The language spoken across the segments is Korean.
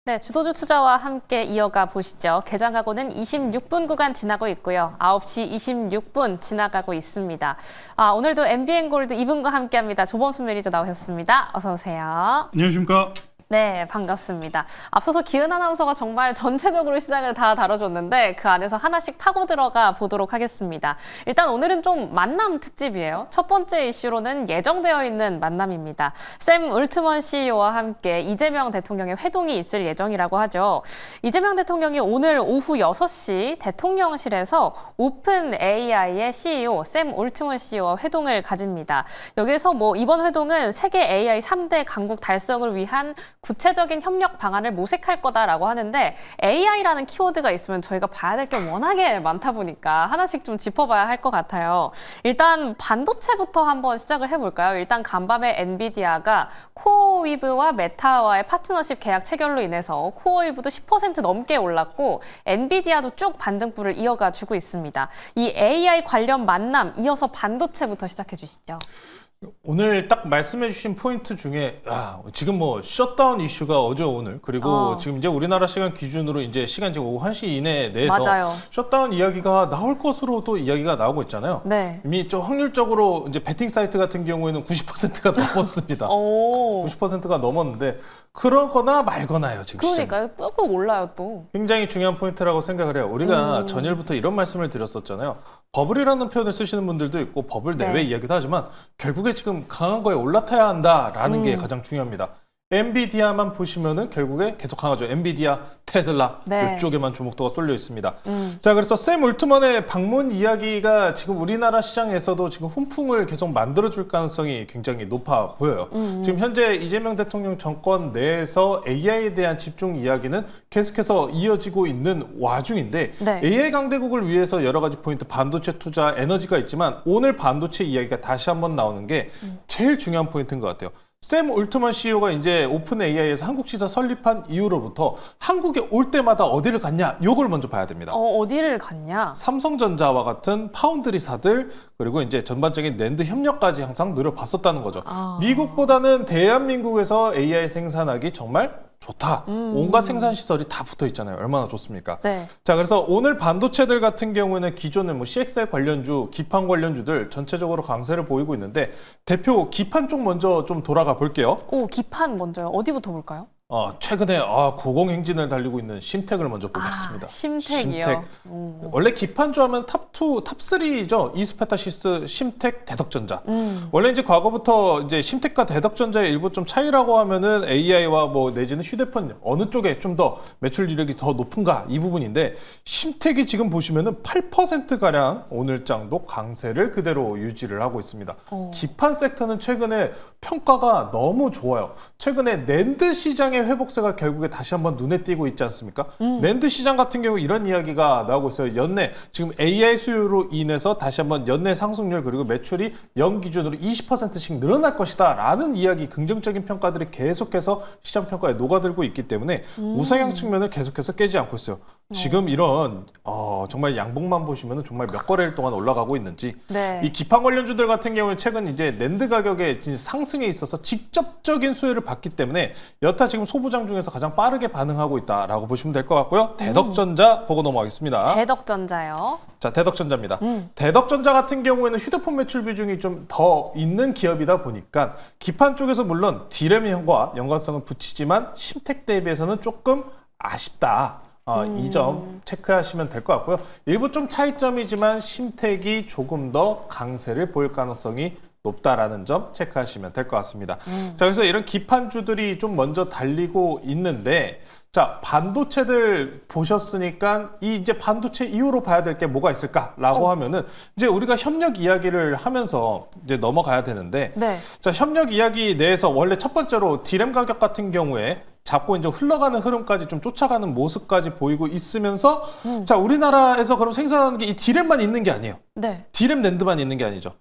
네, 주도주 투자와 함께 이어가 보시죠. 개장하고는 26분 구간 지나고 있고요. 9시 26분 지나가고 있습니다. 오늘도 MBN골드 이분과 함께합니다. 조범수 매니저 나오셨습니다. 어서 오세요. 안녕하십니까? 네, 반갑습니다. 앞서서 기은 아나운서가 정말 전체적으로 시장을 다 다뤄줬는데 그 안에서 하나씩 파고 들어가 보도록 하겠습니다. 일단 오늘은 좀 만남 특집이에요. 첫 번째 이슈로는 예정되어 있는 만남입니다. 샘 울트먼 CEO와 함께 이재명 대통령의 회동이 있을 예정이라고 하죠. 이재명 대통령이 오늘 오후 6시 대통령실에서 오픈 AI의 CEO 샘 울트먼 CEO와 회동을 가집니다. 여기에서 이번 회동은 세계 AI 3대 강국 달성을 위한 구체적인 협력 방안을 모색할 거다라고 하는데 AI라는 키워드가 있으면 저희가 봐야 될 게 워낙에 많다 보니까 하나씩 좀 짚어봐야 할 것 같아요. 일단 반도체부터 한번 시작을 해볼까요? 일단 간밤에 엔비디아가 코어위브와 메타와의 파트너십 계약 체결로 인해서 코어위브도 10% 넘게 올랐고 엔비디아도 쭉 반등불을 이어가 주고 있습니다. 이 AI 관련 만남 이어서 반도체부터 시작해 주시죠. 오늘 딱 말씀해 주신 포인트 중에 지금 셧다운 이슈가 어제 오늘 그리고 지금 이제 우리나라 시간 기준으로 이제 시간 지금 오후 1시 이내 내에서 맞아요. 셧다운 이야기가 나올 것으로도 이야기가 나오고 있잖아요. 네. 이미 좀 확률적으로 이제 베팅 사이트 같은 경우에는 90%가 넘었습니다. 90%가 넘었는데 그러거나 말거나요, 지금 그러니까요. 조금 올라요 또. 굉장히 중요한 포인트라고 생각을 해요. 우리가 전일부터 이런 말씀을 드렸었잖아요. 버블이라는 표현을 쓰시는 분들도 있고 버블 내외 이야기도 하지만 결국에 지금 강한 거에 올라타야 한다라는 게 가장 중요합니다. 엔비디아만 보시면은 결국에 계속 강하죠. 엔비디아, 테슬라 이쪽에만 주목도가 쏠려 있습니다. 자, 그래서 샘 울트먼의 방문 이야기가 지금 우리나라 시장에서도 지금 훈풍을 계속 만들어줄 가능성이 굉장히 높아 보여요. 지금 현재 이재명 대통령 정권 내에서 AI에 대한 집중 이야기는 계속해서 이어지고 있는 와중인데 AI 강대국을 위해서 여러 가지 포인트, 반도체 투자, 에너지가 있지만 오늘 반도체 이야기가 다시 한번 나오는 게 제일 중요한 포인트인 것 같아요. 샘 울트먼 CEO가 이제 오픈 AI에서 한국 지사 설립한 이후로부터 한국에 올 때마다 어디를 갔냐? 요걸 먼저 봐야 됩니다. 어디를 갔냐? 삼성전자와 같은 파운드리사들 그리고 이제 전반적인 낸드 협력까지 항상 노려봤었다는 거죠. 미국보다는 대한민국에서 AI 생산하기 정말 좋다. 온갖 생산 시설이 다 붙어 있잖아요. 얼마나 좋습니까? 자, 그래서 오늘 반도체들 같은 경우에는 기존의 CXL 관련주, 기판 관련주들 전체적으로 강세를 보이고 있는데 대표 기판 쪽 먼저 좀 돌아가 볼게요. 기판 먼저요. 어디부터 볼까요? 최근에 고공행진을 달리고 있는 심텍을 먼저 보겠습니다. 심텍이요? 심텍. 원래 기판주 하면 탑2, 탑3죠. 이스페타시스, 심텍, 대덕전자. 원래 이제 과거부터 이제 심텍과 대덕전자의 일부 좀 차이라고 하면은 AI와 내지는 휴대폰 어느 쪽에 좀 더 매출이력이 더 높은가 이 부분인데 심텍이 지금 보시면은 8%가량 오늘장도 강세를 그대로 유지를 하고 있습니다. 기판 섹터는 최근에 평가가 너무 좋아요. 최근에 낸드 시장의 회복세가 결국에 다시 한번 눈에 띄고 있지 않습니까? 낸드 시장 같은 경우 이런 이야기가 나오고 있어요. 연내 지금 AI 수요로 인해서 다시 한번 연내 상승률 그리고 매출이 연 기준으로 20%씩 늘어날 것이다 라는 이야기 긍정적인 평가들이 계속해서 시장 평가에 녹아들고 있기 때문에 우상향 측면을 계속해서 깨지 않고 있어요. 지금 이런 정말 양봉만 보시면 정말 몇 거래일 동안 올라가고 있는지 이 기판 관련주들 같은 경우는 최근 이제 낸드 가격의 상승에 있어서 직접적인 수혜를 받기 때문에 여타 지금 소부장 중에서 가장 빠르게 반응하고 있다라고 보시면 될 것 같고요. 대덕전자 보고 넘어가겠습니다. 대덕전자요. 자, 대덕전자입니다. 대덕전자 같은 경우에는 휴대폰 매출 비중이 좀 더 있는 기업이다 보니까 기판 쪽에서 물론 디램과 연관성을 붙이지만 심텍 대비해서는 조금 아쉽다. 이 점 체크하시면 될 것 같고요. 일부 좀 차이점이지만 심텍이 조금 더 강세를 보일 가능성이 높다라는 점 체크하시면 될 것 같습니다. 자, 그래서 이런 기판주들이 좀 먼저 달리고 있는데 자, 반도체들 보셨으니까 이제 반도체 이후로 봐야 될 게 뭐가 있을까라고 하면은 이제 우리가 협력 이야기를 하면서 이제 넘어가야 되는데 자, 협력 이야기 내에서 원래 첫 번째로 디램 가격 같은 경우에 잡고 이제 흘러가는 흐름까지 좀 쫓아가는 모습까지 보이고 있으면서 자, 우리나라에서 그럼 생산하는 게 이 디램만 있는 게 아니에요. 디램 낸드만 있는 게 아니죠.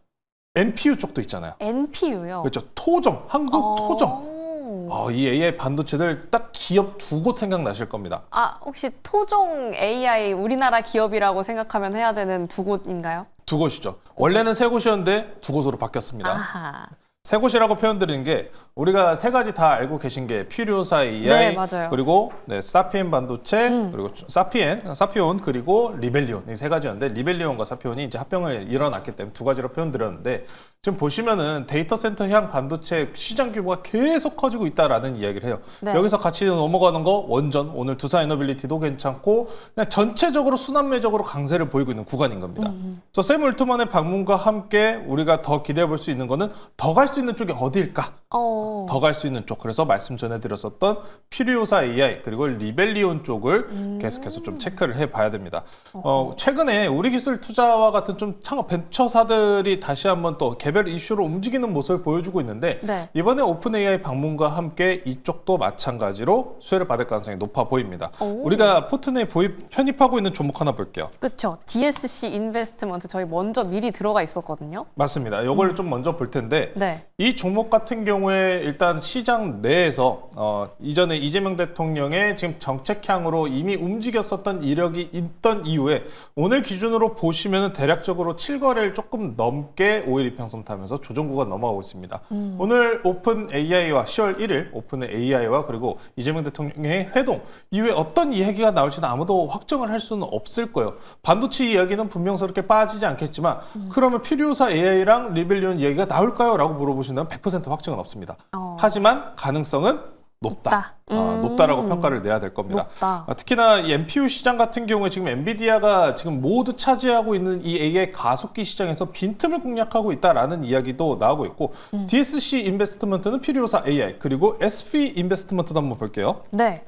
NPU 쪽도 있잖아요. NPU요? 그렇죠. 토종, 한국 토종. 이 AI 반도체들 딱 기업 두 곳 생각나실 겁니다. 혹시 토종 AI 우리나라 기업이라고 생각하면 해야 되는 두 곳인가요? 두 곳이죠. 원래는 세 곳이었는데 두 곳으로 바뀌었습니다. 세 곳이라고 표현드리는 게 우리가 세 가지 다 알고 계신 게 퓨리오사 AI, 네, 맞아요. 그리고 사피엔 반도체, 그리고 사피온, 그리고 리벨리온 이 세 가지였는데 리벨리온과 사피온이 이제 합병을 일어났기 때문에 두 가지로 표현드렸는데 지금 보시면은 데이터 센터 향 반도체 시장 규모가 계속 커지고 있다라는 이야기를 해요. 네. 여기서 같이 넘어가는 거 원전, 오늘 두산 에너빌리티도 괜찮고 그냥 전체적으로 순환매적으로 강세를 보이고 있는 구간인 겁니다. 그래서 샘 울트먼의 방문과 함께 우리가 더 기대해 볼 수 있는 거는 더 갈 수 있는 쪽이 어디일까? 더 갈 수 있는 쪽. 그래서 말씀 전해드렸었던 퓨리오사 AI 그리고 리벨리온 쪽을 계속해서 좀 체크를 해봐야 됩니다. 최근에 우리 기술 투자와 같은 좀 창업 벤처사들이 다시 한번 또 개별 이슈로 움직이는 모습을 보여주고 있는데 네. 이번에 오픈 AI 방문과 함께 이쪽도 마찬가지로 수혜를 받을 가능성이 높아 보입니다. 우리가 포트내에 편입하고 있는 종목 하나 볼게요. 그렇죠. DSC 인베스트먼트 저희 먼저 미리 들어가 있었거든요. 맞습니다. 이걸 좀 먼저 볼 텐데 네. 이 종목 같은 경우에 일단 시장 내에서 이전에 이재명 대통령의 지금 정책향으로 이미 움직였었던 이력이 있던 이후에 오늘 기준으로 보시면 대략적으로 7거래를 조금 넘게 5일 이평선 타면서 조정 구간 넘어가고 있습니다. 오늘 오픈 AI와 10월 1일 오픈 AI와 그리고 이재명 대통령의 회동 이후에 어떤 이야기가 나올지는 아무도 확정을 할 수는 없을 거예요. 반도체 이야기는 분명스럽게 빠지지 않겠지만 그러면 퓨리오사 AI랑 리벨리온 이야기가 나올까요? 라고 물어보신다면 100% 확정은 없습니다. 하지만 가능성은 높다. 높다라고 평가를 내야 될 겁니다. 높다. 특히나 이 NPU 시장 같은 경우에 지금 엔비디아가 지금 모두 차지하고 있는 이 AI 가속기 시장에서 빈틈을 공략하고 있다라는 이야기도 나오고 있고 DSC 인베스트먼트는 퓨리오사 AI 그리고 SP 인베스트먼트도 한번 볼게요. 네.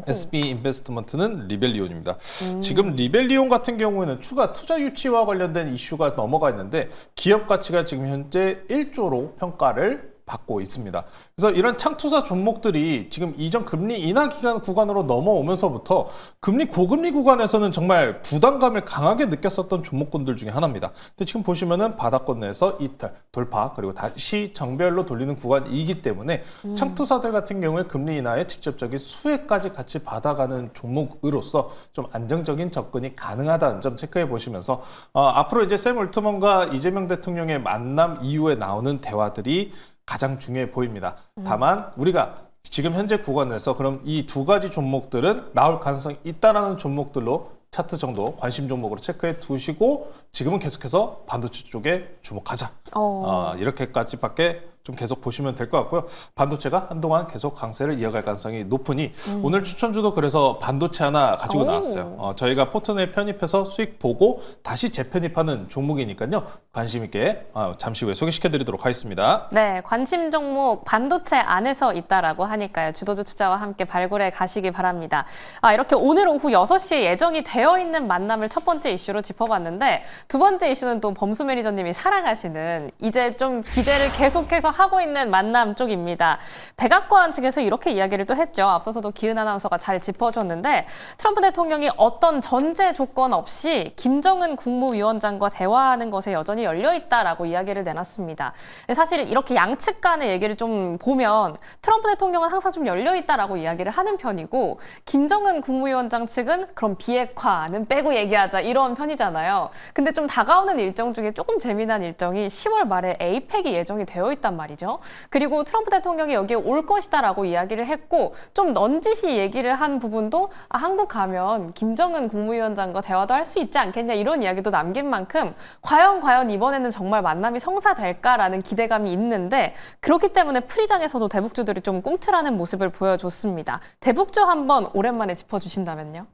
SB 인베스트먼트는 리벨리온입니다. 지금 리벨리온 같은 경우에는 추가 투자 유치와 관련된 이슈가 넘어가 있는데 기업 가치가 지금 현재 1조로 평가를 받고 있습니다. 그래서 이런 창투사 종목들이 지금 이전 금리 인하 기간 구간으로 넘어오면서부터 금리 고금리 구간에서는 정말 부담감을 강하게 느꼈었던 종목군들 중에 하나입니다. 근데 지금 보시면은 바닥권 내에서 이탈, 돌파 그리고 다시 정별로 돌리는 구간이기 때문에 창투사들 같은 경우에 금리 인하에 직접적인 수혜까지 같이 받아가는 종목으로서 좀 안정적인 접근이 가능하다는 점 체크해 보시면서 앞으로 이제 샘 울트먼과 이재명 대통령의 만남 이후에 나오는 대화들이 가장 중요해 보입니다. 다만 우리가 지금 현재 구간에서 그럼 이 두 가지 종목들은 나올 가능성이 있다라는 종목들로 차트 정도 관심 종목으로 체크해 두시고 지금은 계속해서 반도체 쪽에 주목하자. 이렇게까지밖에 좀 계속 보시면 될 것 같고요. 반도체가 한동안 계속 강세를 이어갈 가능성이 높으니 오늘 추천주도 그래서 반도체 하나 가지고 나왔어요. 저희가 포트내에 편입해서 수익 보고 다시 재편입하는 종목이니까요. 관심 있게 잠시 후에 소개시켜드리도록 하겠습니다. 네, 관심 종목 반도체 안에서 있다라고 하니까요. 주도주 투자와 함께 발굴해 가시기 바랍니다. 이렇게 오늘 오후 6시에 예정이 되어 있는 만남을 첫 번째 이슈로 짚어봤는데 두 번째 이슈는 또 범수 매니저님이 사랑하시는 이제 좀 기대를 계속해서 하고 있는 만남 쪽입니다. 백악관 측에서 이렇게 이야기를 또 했죠. 앞서서도 기은 아나운서가 잘 짚어줬는데 트럼프 대통령이 어떤 전제 조건 없이 김정은 국무위원장과 대화하는 것에 여전히 열려있다라고 이야기를 내놨습니다. 사실 이렇게 양측 간의 얘기를 좀 보면 트럼프 대통령은 항상 좀 열려있다라고 이야기를 하는 편이고 김정은 국무위원장 측은 그럼 비핵화는 빼고 얘기하자 이런 편이잖아요. 근데 좀 다가오는 일정 중에 조금 재미난 일정이 10월 말에 에이펙이 예정이 되어 있단 말이죠. 그리고 트럼프 대통령이 여기에 올 것이다라고 이야기를 했고 좀 넌지시 얘기를 한 부분도 한국 가면 김정은 국무위원장과 대화도 할 수 있지 않겠냐 이런 이야기도 남긴 만큼 과연 이번에는 정말 만남이 성사될까라는 기대감이 있는데 그렇기 때문에 프리장에서도 대북주들이 좀 꽁트라는 모습을 보여줬습니다. 대북주 한번 오랜만에 짚어주신다면요?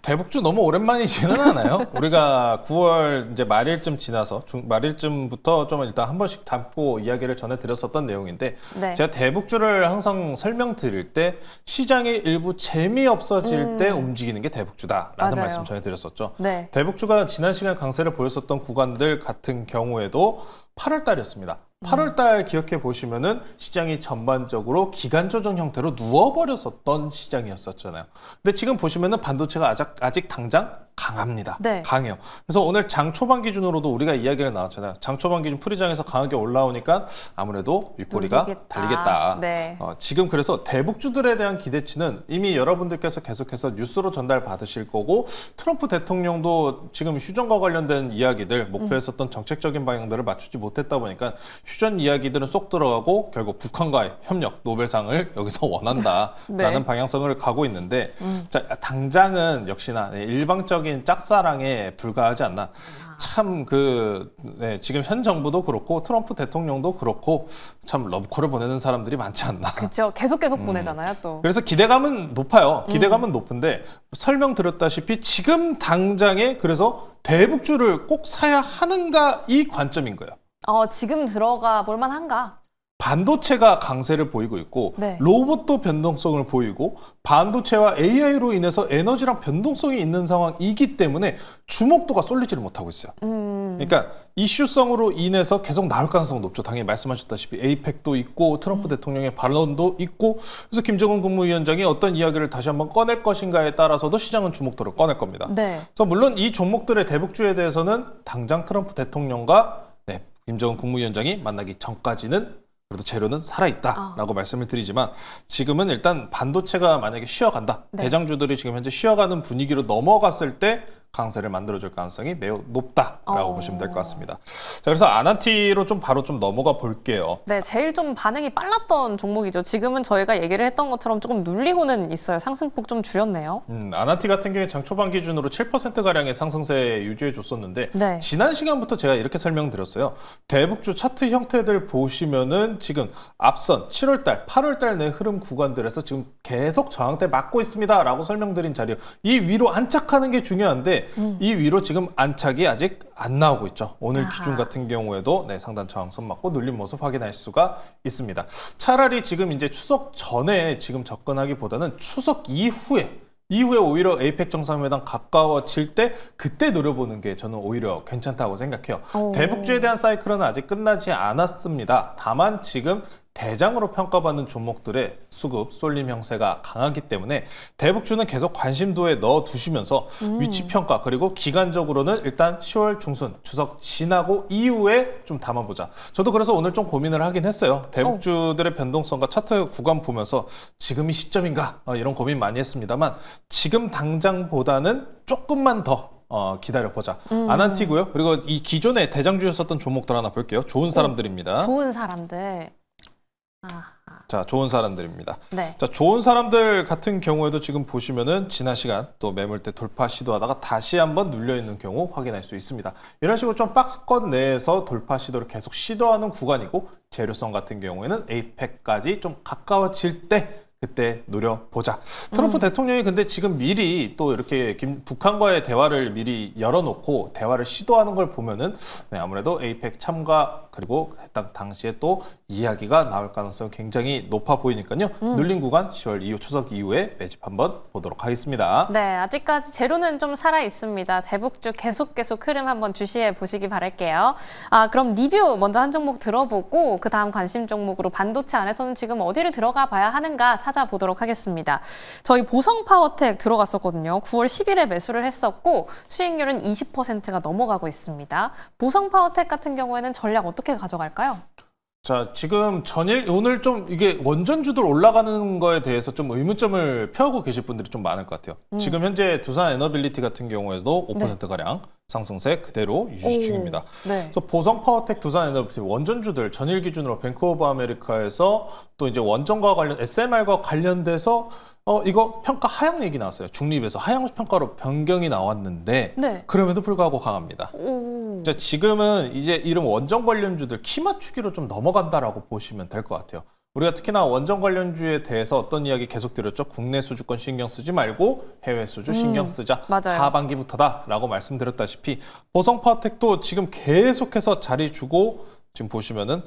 대북주 너무 오랜만이지는 않아요. 우리가 9월 이제 말일쯤 지나서 말일쯤부터 좀 일단 한 번씩 담고 이야기를 전해드렸었던 내용인데 네. 제가 대북주를 항상 설명드릴 때 시장이 일부 재미없어질 때 움직이는 게 대북주다라는 맞아요. 말씀 전해드렸었죠. 네. 대북주가 지난 시간 강세를 보였었던 구간들 같은 경우에도 8월 달이었습니다. 8월 달 기억해 보시면은 시장이 전반적으로 기간 조정 형태로 누워버렸었던 시장이었었잖아요. 근데 지금 보시면은 반도체가 아직 당장 강합니다. 네. 강해요. 그래서 오늘 장 초반 기준으로도 우리가 이야기를 나왔잖아요. 장 초반 기준 프리장에서 강하게 올라오니까 아무래도 윗꼬리가 눌리겠다. 달리겠다. 네. 지금 그래서 대북주들에 대한 기대치는 이미 여러분들께서 계속해서 뉴스로 전달 받으실 거고 트럼프 대통령도 지금 휴전과 관련된 이야기들 목표했었던 정책적인 방향들을 맞추지 못했다 보니까 휴전 이야기들은 쏙 들어가고 결국 북한과의 협력 노벨상을 여기서 원한다라는 네. 방향성을 가고 있는데 자, 당장은 역시나 일방적인 짝사랑에 불과하지 않나. 참 지금 현 정부도 그렇고 트럼프 대통령도 그렇고 참 러브콜을 보내는 사람들이 많지 않나. 그렇죠. 계속 보내잖아요, 또. 그래서 기대감은 높아요. 기대감은 높은데 설명드렸다시피 지금 당장에 그래서 대북주를 꼭 사야 하는가 이 관점인 거예요. 지금 들어가 볼 만한가? 반도체가 강세를 보이고 있고 네. 로봇도 변동성을 보이고 반도체와 AI로 인해서 에너지랑 변동성이 있는 상황이기 때문에 주목도가 쏠리지를 못하고 있어요. 그러니까 이슈성으로 인해서 계속 나올 가능성은 높죠. 당연히 말씀하셨다시피 에이펙도 있고 트럼프 대통령의 발언도 있고 그래서 김정은 국무위원장이 어떤 이야기를 다시 한번 꺼낼 것인가에 따라서도 시장은 주목도를 꺼낼 겁니다. 네. 그래서 물론 이 종목들의 대북주에 대해서는 당장 트럼프 대통령과 김정은 국무위원장이 만나기 전까지는 그래도 재료는 살아있다라고 말씀을 드리지만 지금은 일단 반도체가 만약에 쉬어간다. 네. 대장주들이 지금 현재 쉬어가는 분위기로 넘어갔을 때 강세를 만들어줄 가능성이 매우 높다라고 보시면 될 것 같습니다. 자, 그래서 아난티로 바로 넘어가 볼게요. 네, 제일 좀 반응이 빨랐던 종목이죠. 지금은 저희가 얘기를 했던 것처럼 조금 눌리고는 있어요. 상승폭 좀 줄였네요. 아난티 같은 경우에 장 초반 기준으로 7%가량의 상승세 유지해 줬었는데 네. 지난 시간부터 제가 이렇게 설명드렸어요. 대북주 차트 형태들 보시면은 지금 앞선 7월달, 8월달 내 흐름 구간들에서 지금 계속 저항대 맞고 있습니다라고 설명드린 자리요. 이 위로 안착하는 게 중요한데 이 위로 지금 안착이 아직 안 나오고 있죠. 오늘 기준 같은 경우에도 상단 저항선 맞고 눌린 모습 확인할 수가 있습니다. 차라리 지금 이제 추석 전에 지금 접근하기보다는 추석 이후에 오히려 에이펙 정상회담 가까워질 때 그때 노려보는 게 저는 오히려 괜찮다고 생각해요. 대북주에 대한 사이클은 아직 끝나지 않았습니다. 다만 지금 대장으로 평가받는 종목들의 수급, 쏠림 형세가 강하기 때문에 대북주는 계속 관심도에 넣어두시면서 위치 평가 그리고 기간적으로는 일단 10월 중순 추석 지나고 이후에 좀 담아보자. 저도 그래서 오늘 좀 고민을 하긴 했어요. 대북주들의 변동성과 차트 구간 보면서 지금이 시점인가 이런 고민 많이 했습니다만 지금 당장보다는 조금만 더 기다려보자. 아난티고요. 그리고 이 기존에 대장주였었던 종목들 하나 볼게요. 좋은 사람들입니다. 좋은 사람들. 자, 좋은 사람들입니다. 네. 자, 좋은 사람들 같은 경우에도 지금 보시면은 지난 시간 또 매물대 돌파 시도하다가 다시 한번 눌려 있는 경우 확인할 수 있습니다. 이런 식으로 좀 박스권 내에서 돌파 시도를 계속 시도하는 구간이고 재료성 같은 경우에는 에이펙까지 좀 가까워질 때 그때 노려보자. 트럼프 대통령이 근데 지금 미리 또 이렇게 북한과의 대화를 미리 열어놓고 대화를 시도하는 걸 보면은 아무래도 에이펙 참가 그리고 해당 당시에 또 이야기가 나올 가능성이 굉장히 높아 보이니까요. 눌린 구간 10월 이후 추석 이후에 매집 한번 보도록 하겠습니다. 네, 아직까지 재료는 좀 살아 있습니다. 대북주 계속 흐름 한번 주시해 보시기 바랄게요. 그럼 리뷰 먼저 한 종목 들어보고 그 다음 관심 종목으로 반도체 안에서는 지금 어디를 들어가 봐야 하는가 찾아보도록 하겠습니다. 저희 보성파워텍 들어갔었거든요. 9월 10일에 매수를 했었고 수익률은 20%가 넘어가고 있습니다. 보성파워텍 같은 경우에는 전략 어떻게 가져갈까요? 자, 지금 오늘 좀 이게 원전주들 올라가는 거에 대해서 좀 의문점을 펴고 계실 분들이 좀 많을 것 같아요. 지금 현재 두산 에너빌리티 같은 경우에도 5%가량 상승세 그대로 유지 중입니다. 네. 그래서 보성파워텍, 두산 에너빌리티 원전주들 전일 기준으로 뱅크 오브 아메리카에서 또 이제 원전과 관련 SMR과 관련돼서 이거 평가 하향 얘기 나왔어요. 중립에서 하향 평가로 변경이 나왔는데 네. 그럼에도 불구하고 강합니다. 자, 지금은 이제 이런 원전 관련주들 키 맞추기로 좀 넘어간다라고 보시면 될 것 같아요. 우리가 특히나 원전 관련주에 대해서 어떤 이야기 계속 드렸죠. 국내 수주권 신경 쓰지 말고 해외 수주 신경 쓰자. 맞아요. 하반기부터다라고 말씀드렸다시피 보성파워텍도 지금 계속해서 자리 주고 지금 보시면은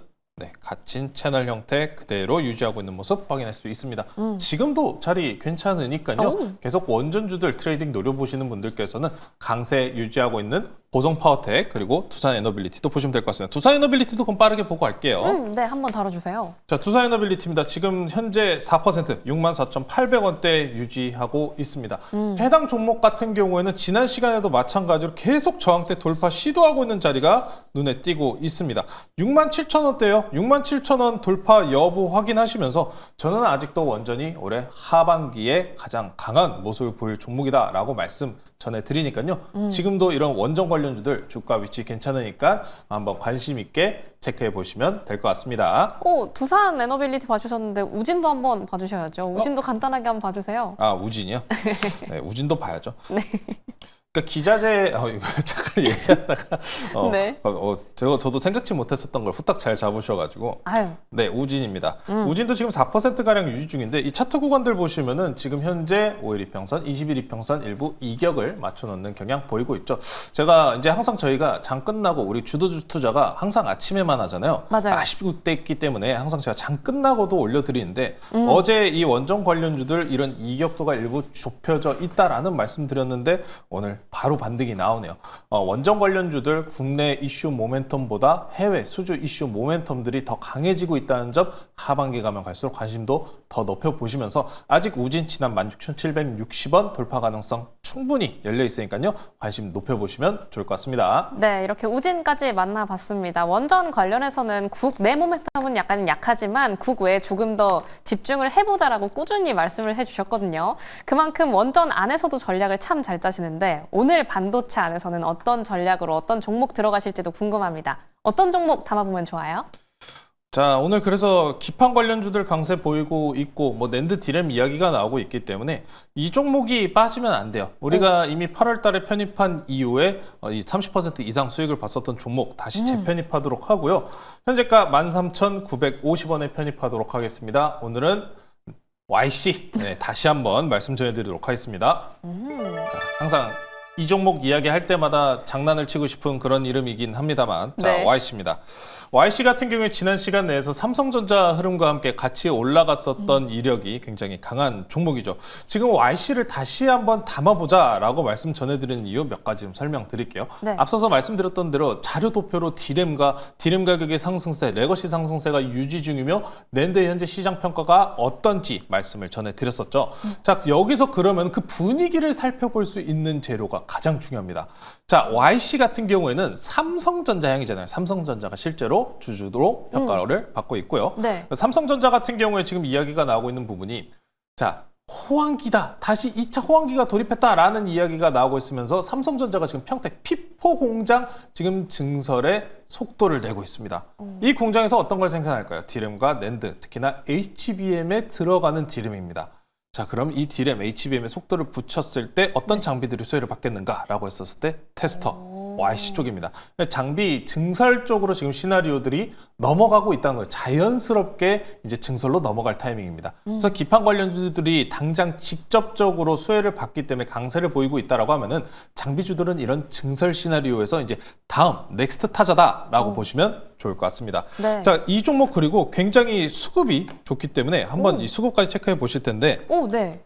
갇힌 채널 형태 그대로 유지하고 있는 모습 확인할 수 있습니다. 지금도 자리 괜찮으니까요. 계속 원전주들 트레이딩 노려보시는 분들께서는 강세 유지하고 있는 고성 파워텍 그리고 두산 에너빌리티도 보시면 될 것 같습니다. 두산 에너빌리티도 그럼 빠르게 보고 갈게요. 네, 한번 다뤄주세요. 자, 두산 에너빌리티입니다. 지금 현재 4% 64,800원대 유지하고 있습니다. 해당 종목 같은 경우에는 지난 시간에도 마찬가지로 계속 저항대 돌파 시도하고 있는 자리가 눈에 띄고 있습니다. 67,000원대요. 67,000원 돌파 여부 확인하시면서 저는 아직도 원전이 올해 하반기에 가장 강한 모습을 보일 종목이다라고 말씀 전해드리니까요. 지금도 이런 원전 관련주들 주가 위치 괜찮으니까 한번 관심 있게 체크해 보시면 될 것 같습니다. 두산 에너빌리티 봐주셨는데 우진도 한번 봐주셔야죠. 우진도 간단하게 한번 봐주세요. 아, 우진이요? 네, 우진도 봐야죠. 네. 그러니까 기자재 이거 잠깐 얘기하다가 네. 저도 생각지 못했었던 걸 후딱 잘 잡으셔가지고 아유. 네, 우진입니다. 우진도 지금 4% 가량 유지 중인데 이 차트 구간들 보시면은 지금 현재 5일 이평선, 20일 이평선 일부 이격을 맞춰놓는 경향 보이고 있죠. 제가 이제 항상 저희가 장 끝나고 우리 주도주 투자가 항상 아침에만 하잖아요. 맞아요. 아쉽기 때문에 항상 제가 장 끝나고도 올려드리는데 어제 이 원전 관련주들 이런 이격도가 일부 좁혀져 있다라는 말씀드렸는데 오늘 바로 반등이 나오네요. 원전 관련주들 국내 이슈 모멘텀보다 해외 수주 이슈 모멘텀들이 더 강해지고 있다는 점 하반기 가면 갈수록 관심도 더 높여보시면서 아직 우진 지난 16,760원 돌파 가능성 충분히 열려 있으니까요. 관심 높여보시면 좋을 것 같습니다. 네, 이렇게 우진까지 만나봤습니다. 원전 관련해서는 국 내 모멘텀은 약간 약하지만 국 외에 조금 더 집중을 해보자라고 꾸준히 말씀을 해주셨거든요. 그만큼 원전 안에서도 전략을 참 잘 짜시는데 오늘 반도체 안에서는 어떤 전략으로 어떤 종목 들어가실지도 궁금합니다. 어떤 종목 담아보면 좋아요? 자, 오늘 그래서 기판 관련주들 강세 보이고 있고 뭐 낸드 디램 이야기가 나오고 있기 때문에 이 종목이 빠지면 안 돼요. 우리가 이미 8월 달에 편입한 이후에 이 30% 이상 수익을 봤었던 종목 다시 재편입하도록 하고요. 현재가 13,950원에 편입하도록 하겠습니다. 오늘은 YC 다시 한번 말씀 전해드리도록 하겠습니다. 자, 항상 이 종목 이야기할 때마다 장난을 치고 싶은 그런 이름이긴 합니다만 자, 네. YC입니다. YC 같은 경우에 지난 시간 내에서 삼성전자 흐름과 함께 같이 올라갔었던 이력이 굉장히 강한 종목이죠. 지금 YC를 다시 한번 담아보자라고 말씀 전해드리는 이유 몇 가지 좀 설명드릴게요. 네. 앞서서 앞서서 말씀드렸던 대로 자료 도표로 디램 가격의 상승세, 레거시 상승세가 유지 중이며 낸드의 현재 시장 평가가 어떤지 말씀을 전해드렸었죠. 자, 여기서 그러면 그 분위기를 살펴볼 수 있는 재료가 가장 중요합니다. 자, YC 같은 경우에는 삼성전자 향이잖아요. 삼성전자가 실제로 주주로 평가를 받고 있고요. 네. 삼성전자 같은 경우에 지금 이야기가 나오고 있는 부분이 자, 호황기다. 다시 2차 호황기가 돌입했다라는 이야기가 나오고 있으면서 삼성전자가 지금 평택 피포 공장 지금 증설에 속도를 내고 있습니다. 이 공장에서 어떤 걸 생산할까요? 디램과 낸드, 특히나 HBM에 들어가는 디램입니다. 자, 그럼 이 디램, HBM에 속도를 붙였을 때 어떤 장비들이 수혜를 받겠는가라고 했었을 때 테스터, YC 쪽입니다. 장비 증설 쪽으로 지금 시나리오들이 넘어가고 있다는 거예요. 자연스럽게 이제 증설로 넘어갈 타이밍입니다. 그래서 기판 관련주들이 당장 직접적으로 수혜를 받기 때문에 강세를 보이고 있다라고 하면은 장비주들은 이런 증설 시나리오에서 이제 다음 넥스트 타자다라고 보시면 좋을 것 같습니다. 네. 자, 이 종목 그리고 굉장히 수급이 좋기 때문에 한번 이 수급까지 체크해 보실 텐데 네.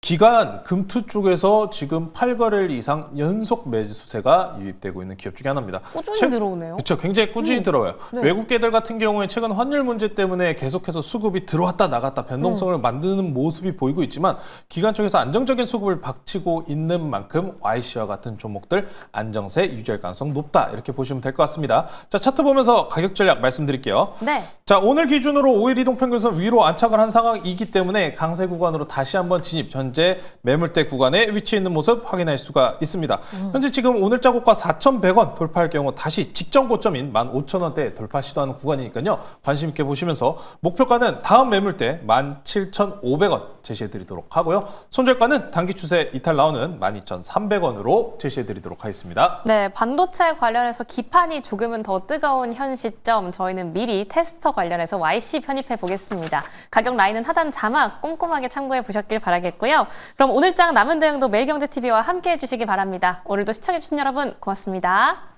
기관 금투 쪽에서 지금 8거래일 이상 연속 매수세가 유입되고 있는 기업 중에 하나입니다. 꾸준히 들어오네요. 그렇죠. 굉장히 꾸준히 들어와요. 네. 외국계들 같은 경우에 최근 환율 문제 때문에 계속해서 수급이 들어왔다 나갔다 변동성을 만드는 모습이 보이고 있지만 기관 쪽에서 안정적인 수급을 박치고 있는 만큼 YC와 같은 종목들 안정세 유지할 가능성 높다. 이렇게 보시면 될 것 같습니다. 자, 차트 보면서 가격 전략 말씀드릴게요. 네. 자, 오늘 기준으로 5일 이동평균선 위로 안착을 한 상황이기 때문에 강세 구간으로 다시 한번 진입. 현재 매물대 구간에 위치해 있는 모습 확인할 수가 있습니다. 현재 지금 오늘자 고가 4,100원 돌파할 경우 다시 직전 고점인 15,000원대 돌파 시도하는 구간이니까요. 관심 있게 보시면서 목표가는 다음 매물대 17,500원 제시해 드리도록 하고요. 손절가는 단기 추세 이탈 나오는 12,300원으로 제시해 드리도록 하겠습니다. 네, 반도체 관련해서 기판이 조금은 더 뜨거운 현 시점 저희는 미리 테스터 관련해서 YC 편입해 보겠습니다. 가격 라인은 하단 자막 꼼꼼하게 참고해 보셨길 바라겠고요. 그럼 오늘장 남은 대응도 매일경제TV와 함께 해주시기 바랍니다. 오늘도 시청해주신 여러분 고맙습니다.